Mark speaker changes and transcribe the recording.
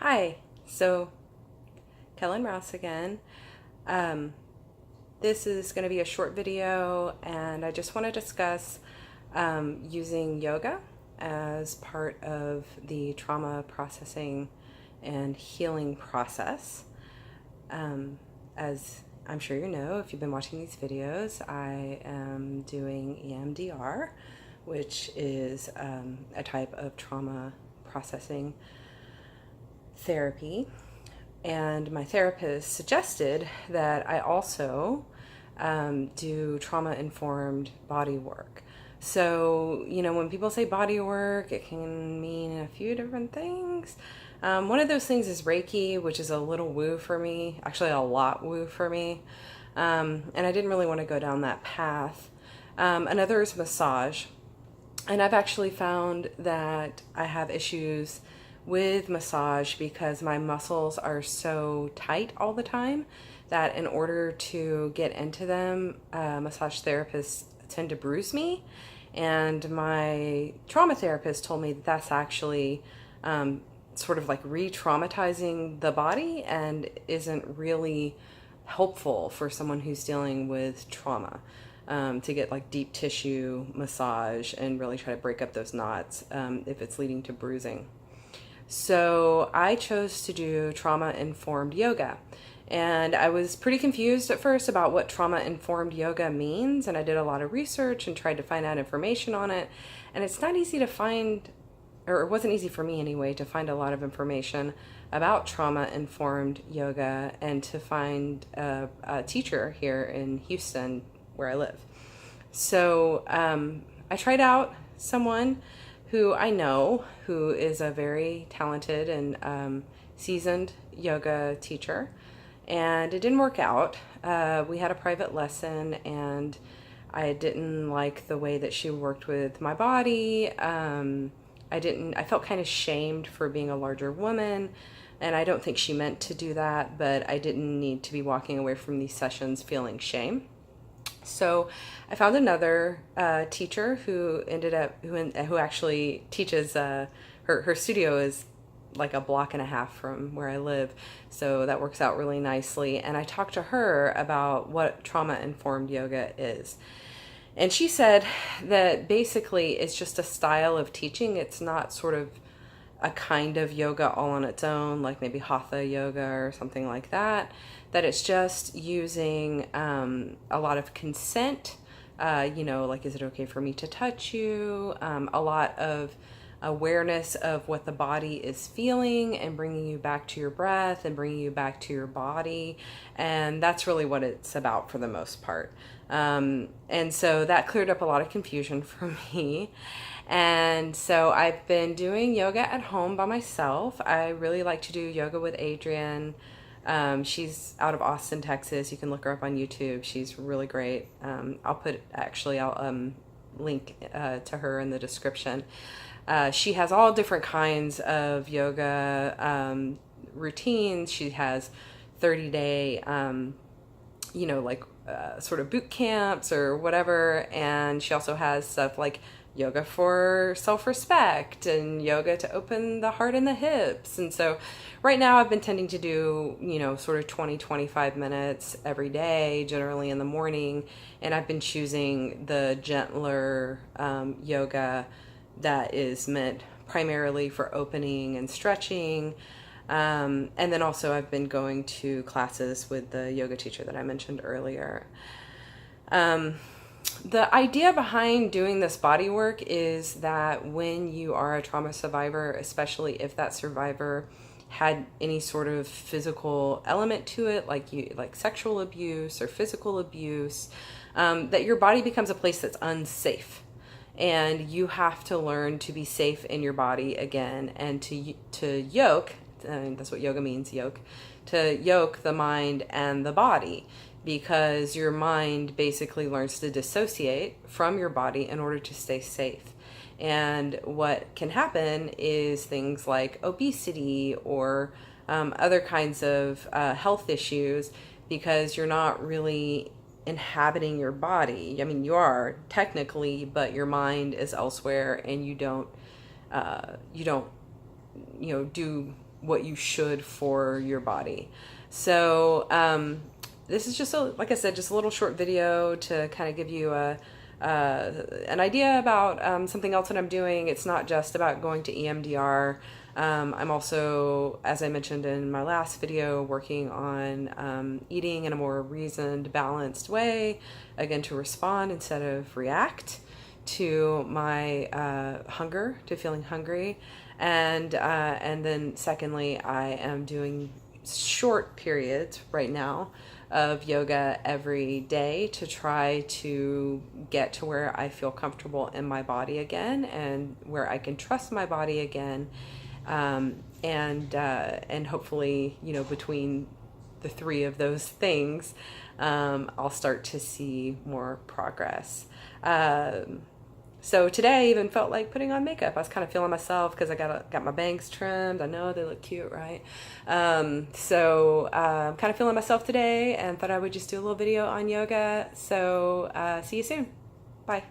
Speaker 1: Hi, so Kellen Rouse again. Um, this is going to be a short video, and I just want to discuss using yoga as part of the trauma processing and healing process. As I'm sure you know, if you've been watching these videos, I am doing EMDR, which is a type of trauma processing therapy. And my therapist suggested that I also do trauma informed body work. So, when people say body work, it can mean a few different things. One of those things is Reiki, which is a little woo for me, actually, a lot woo for me. And I didn't really want to go down that path. Another is massage. And I've actually found that I have issues with massage because my muscles are so tight all the time that in order to get into them, massage therapists tend to bruise me. And my trauma therapist told me that that's actually sort of like re-traumatizing the body and isn't really helpful for someone who's dealing with trauma. To get like deep tissue massage and really try to break up those knots if it's leading to bruising. So I chose to do trauma-informed yoga. And I was pretty confused at first about what trauma-informed yoga means, and I did a lot of research and tried to find out information on it. And it's not easy to find, or it wasn't easy for me anyway, to find a lot of information about trauma-informed yoga and to find a teacher here in Houston where I live. So I tried out someone who I know who is a very talented and seasoned yoga teacher, and it didn't work out. We had a private lesson, and I didn't like the way that she worked with my body. I felt kind of shamed for being a larger woman, and I don't think she meant to do that, but I didn't need to be walking away from these sessions feeling shame. So I found another teacher who who actually teaches. Her studio is like a block and a half from where I live, so that works out really nicely. And I talked to her about what trauma-informed yoga is. And she said that basically it's just a style of teaching. It's not sort of a kind of yoga all on its own, like maybe hatha yoga or something like that. That it's just using a lot of consent, like, is it okay for me to touch you? A lot of awareness of what the body is feeling and bringing you back to your breath and bringing you back to your body. And that's really what it's about for the most part. And so that cleared up a lot of confusion for me. And so I've been doing yoga at home by myself. I really like to do yoga with Adrienne. She's out of Austin, Texas. You can look her up on YouTube. She's really great. I'll link to her in the description. She has all different kinds of yoga routines. She has 30-day, sort of boot camps or whatever. And she also has stuff like yoga for self-respect and yoga to open the heart and the hips. And so right now I've been tending to do, sort of 20-25 minutes every day, generally in the morning. And I've been choosing the gentler yoga that is meant primarily for opening and stretching. And then also I've been going to classes with the yoga teacher that I mentioned earlier. The idea behind doing this body work is that when you are a trauma survivor, especially if that survivor had any sort of physical element to it, like sexual abuse or physical abuse, that your body becomes a place that's unsafe. And you have to learn to be safe in your body again, and to yoke, and that's what yoga means, yoke, to yoke the mind and the body, because your mind basically learns to dissociate from your body in order to stay safe. And what can happen is things like obesity or other kinds of health issues, because you're not really inhabiting your body. I mean, you are technically, but your mind is elsewhere, and you don't do what you should for your body. So this is just like I said, just a little short video to kind of give you an idea about something else that I'm doing. It's not just about going to EMDR. I'm also, as I mentioned in my last video, working on eating in a more reasoned, balanced way, again, to respond instead of react to my hunger, to feeling hungry. And then secondly, I am doing short periods right now of yoga every day to try to get to where I feel comfortable in my body again, and where I can trust my body again. And hopefully, you know, between the three of those things, I'll start to see more progress. So today I even felt like putting on makeup. I was kind of feeling myself because I got my bangs trimmed. I know they look cute, right? So I'm kind of feeling myself today and thought I would just do a little video on yoga. So see you soon. Bye.